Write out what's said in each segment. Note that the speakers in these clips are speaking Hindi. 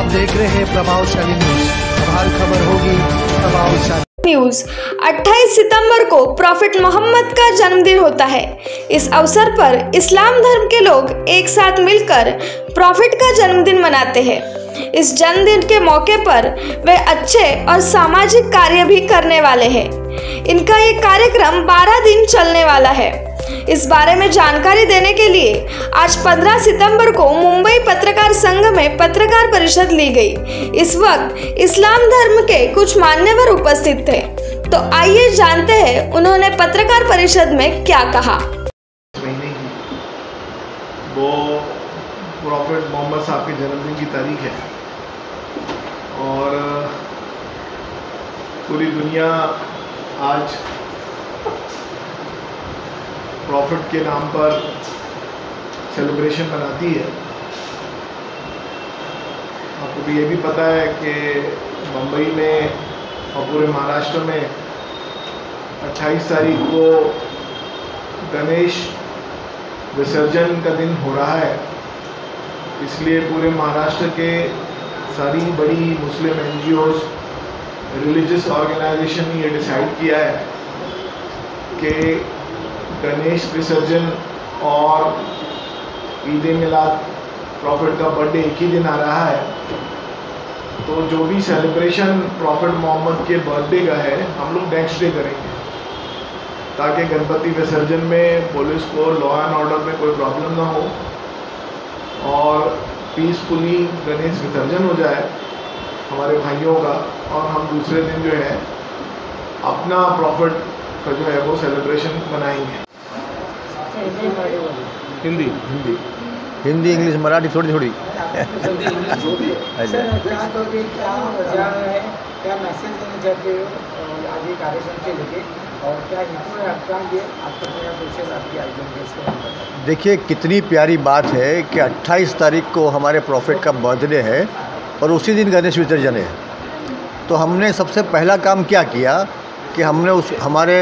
आप देख रहे हैं प्रभावशाली न्यूज। अब हर खबर होगी प्रभावशाली न्यूज। 28 सितंबर को प्रॉफिट मोहम्मद का जन्मदिन होता है। इस अवसर पर इस्लाम धर्म के लोग एक साथ मिलकर प्रॉफिट का जन्मदिन मनाते हैं। इस जन्मदिन के मौके पर वे अच्छे और सामाजिक कार्य भी करने वाले हैं। इनका ये कार्यक्रम 12 दिन चलने वाला है। इस बारे में जानकारी देने के लिए आज 15 सितंबर को मुंबई पत्रकार संघ में पत्रकार परिषद ली गई। इस वक्त इस्लाम धर्म के कुछ मान्यवर उपस्थित थे, तो आइए जानते हैं उन्होंने पत्रकार परिषद में क्या कहा। महीने की वो प्रॉफिट मोहम्मद साहब के जन्मदिन की तारीख है और पूरी दुनिया आज प्रॉफिट के नाम पर सेलिब्रेशन मनाती है। आपको भी ये भी पता है कि मुंबई में और पूरे महाराष्ट्र में 28 तारीख को गणेश विसर्जन का दिन हो रहा है। इसलिए पूरे महाराष्ट्र के सारी बड़ी मुस्लिम NGOs, रिलीजियस ऑर्गेनाइजेशन ने ये डिसाइड किया है कि गणेश विसर्जन और ईद मिलाद प्रॉफिट का बर्थडे एक ही दिन आ रहा है, तो जो भी सेलिब्रेशन प्रॉफिट मोहम्मद के बर्थडे का है हम लोग नेक्स्ट डे करेंगे, ताकि गणपति विसर्जन में पुलिस को लॉ एंड ऑर्डर में कोई प्रॉब्लम ना हो और पीसफुली गणेश विसर्जन हो जाए हमारे भाइयों का, और हम दूसरे दिन जो है अपना प्रॉफिट का जो है वो सेलिब्रेशन मनाएंगे। हिंदी हिंदी हिंदी इंग्लिश मराठी थोड़ी थोड़ी सर, क्या कहोगे, क्या वजह है, क्या मैसेज देना चाहते हो आगे कार्यक्रम से लेके, और क्या हिंदू अफगान ये आपका नया प्रोसेस आपकी आयोजन? देखिए कितनी प्यारी बात है कि 28 तारीख को हमारे प्रॉफिट का बर्थडे है और उसी दिन गणेश विसर्जन है। तो हमने सबसे पहला काम क्या किया कि हमने हमारे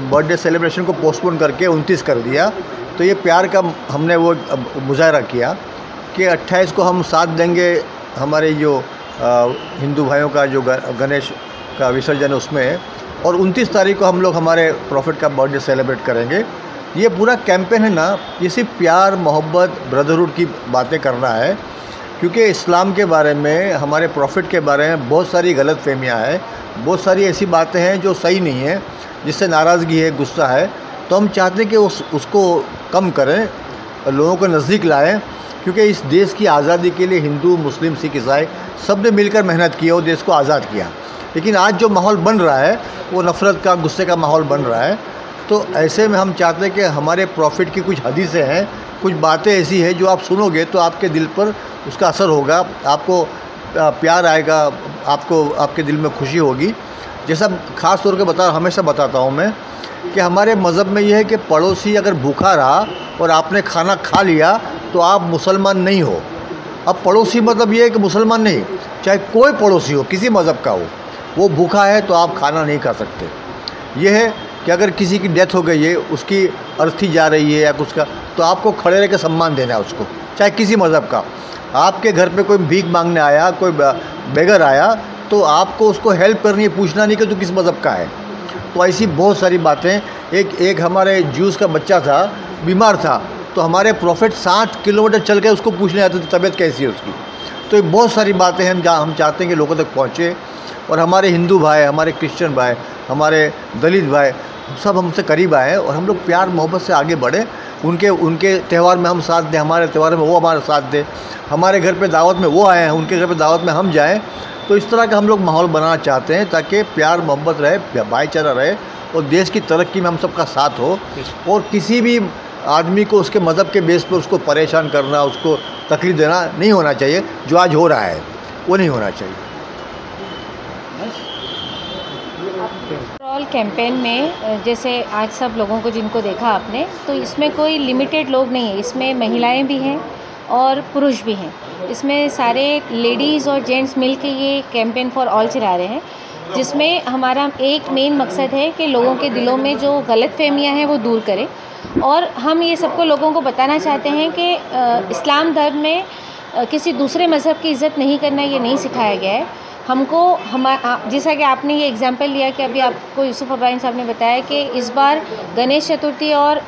बर्थडे सेलिब्रेशन को पोस्टपोन करके 29 कर दिया। तो ये प्यार का हमने वो मुजाहरा किया कि 28 को हम साथ देंगे हमारे जो हिंदू भाइयों का जो गणेश का विसर्जन है उसमें, और 29 तारीख को हम लोग हमारे प्रॉफिट का बर्थडे सेलिब्रेट करेंगे। ये पूरा कैंपेन है ना, ये सिर्फ प्यार मोहब्बत ब्रदरहुड की बातें करना है, क्योंकि इस्लाम के बारे में हमारे प्रॉफिट के बारे में बहुत सारी गलत फहमियाँ हैं, बहुत सारी ऐसी बातें हैं जो सही नहीं है, जिससे नाराज़गी है, गुस्सा है। तो हम चाहते हैं कि उसको कम करें, लोगों को नज़दीक लाएं, क्योंकि इस देश की आज़ादी के लिए हिंदू मुस्लिम सिख ईसाई सब ने मिलकर मेहनत की और देश को आज़ाद किया। लेकिन आज जो माहौल बन रहा है वो नफ़रत का, गुस्से का माहौल बन रहा है। तो ऐसे में हम चाहते हैं कि हमारे प्रॉफिट की कुछ हदीसें हैं, कुछ बातें ऐसी हैं जो आप सुनोगे तो आपके दिल पर उसका असर होगा, आपको प्यार आएगा, आपको आपके दिल में खुशी होगी। जैसा ख़ास तौर पे हमेशा बताता हूँ मैं कि हमारे मज़हब में यह है कि पड़ोसी अगर भूखा रहा और आपने खाना खा लिया तो आप मुसलमान नहीं हो। अब पड़ोसी मतलब ये है कि मुसलमान नहीं, चाहे कोई पड़ोसी हो, किसी मज़हब का हो, वो भूखा है तो आप खाना नहीं खा सकते। ये है कि अगर किसी की डेथ हो गई है, उसकी अर्थी जा रही है या कुछ का, तो आपको खड़े रह के सम्मान देना है उसको, चाहे किसी मज़हब का। आपके घर पे कोई भीख मांगने आया, कोई बेगर आया, तो आपको उसको हेल्प करनी है, पूछना नहीं कि तू किस मज़हब का है। तो ऐसी बहुत सारी बातें। एक हमारे ज्यूस का बच्चा था, बीमार था, तो हमारे प्रॉफिट 60 किलोमीटर चल के उसको पूछने आते थे तबीयत कैसी है उसकी। तो ये बहुत सारी बातें हैं हम चाहते हैं कि लोगों तक पहुँचे, और हमारे हिंदू भाई, हमारे क्रिश्चियन भाई, हमारे दलित भाई सब हमसे करीब आए और हम लोग प्यार मोहब्बत से आगे बढ़े। उनके त्यौहार में हम साथ दें, हमारे त्यौहार में वो हमारे साथ दें, हमारे घर पे दावत में वो आए हैं, उनके घर पे दावत में हम जाएं। तो इस तरह का हम लोग माहौल बनाना चाहते हैं ताकि प्यार मोहब्बत रहे, भाईचारा रहे और देश की तरक्की में हम सबका साथ हो। और किसी भी आदमी को उसके मज़हब के बेस पर उसको परेशान करना, उसको तकलीफ देना नहीं होना चाहिए। जो आज हो रहा है वो नहीं होना चाहिए। ओवरऑल कैंपेन में जैसे आज सब लोगों को जिनको देखा आपने, तो इसमें कोई लिमिटेड लोग नहीं है, इसमें महिलाएं भी हैं और पुरुष भी हैं। इसमें सारे लेडीज़ और जेंट्स मिलके ये कैंपेन फॉर ऑल चला रहे हैं, जिसमें हमारा एक मेन मकसद है कि लोगों के दिलों में जो गलतफहमियां हैं वो दूर करें। और हम ये सबको लोगों को बताना चाहते हैं कि इस्लाम धर्म में किसी दूसरे मज़हब की इज़्ज़त नहीं करना ये नहीं सिखाया गया है हमको। जैसा कि आपने ये एग्जांपल लिया कि अभी आपको यूसुफ अब्राहिम साहब ने बताया कि इस बार गणेश चतुर्थी और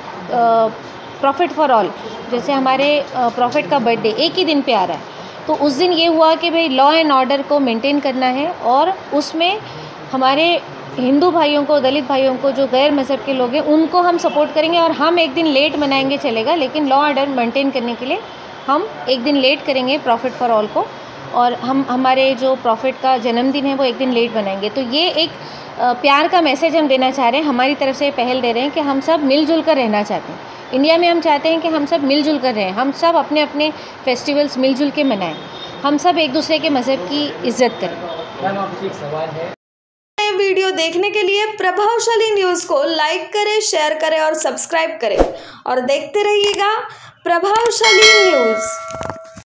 प्रॉफिट फॉर ऑल, जैसे हमारे प्रॉफिट का बर्थडे एक ही दिन पे आ रहा है, तो उस दिन ये हुआ कि भाई लॉ एंड ऑर्डर को मेंटेन करना है और उसमें हमारे हिंदू भाइयों को, दलित भाइयों को, जो गैर मज़हब के लोग हैं उनको हम सपोर्ट करेंगे और हम एक दिन लेट मनाएंगे चलेगा, लेकिन लॉ ऑर्डर मेंटेन करने के लिए हम एक दिन लेट करेंगे प्रॉफिट फॉर ऑल को, और हम हमारे जो प्रॉफिट का जन्मदिन है वो एक दिन लेट बनाएंगे। तो ये एक प्यार का मैसेज हम देना चाह रहे हैं, हमारी तरफ से पहल दे रहे हैं कि हम सब मिलजुल कर रहना चाहते हैं। इंडिया में हम चाहते हैं कि हम सब मिलजुल कर रहें, हम सब अपने अपने फेस्टिवल्स मिलजुल के मनाएं, हम सब एक दूसरे के मज़हब की इज्जत करें। मैम आपसे एक सवाल है, वीडियो देखने के लिए प्रभावशाली न्यूज़ को लाइक करें, शेयर करें और सब्सक्राइब करें और देखते रहिएगा प्रभावशाली न्यूज़।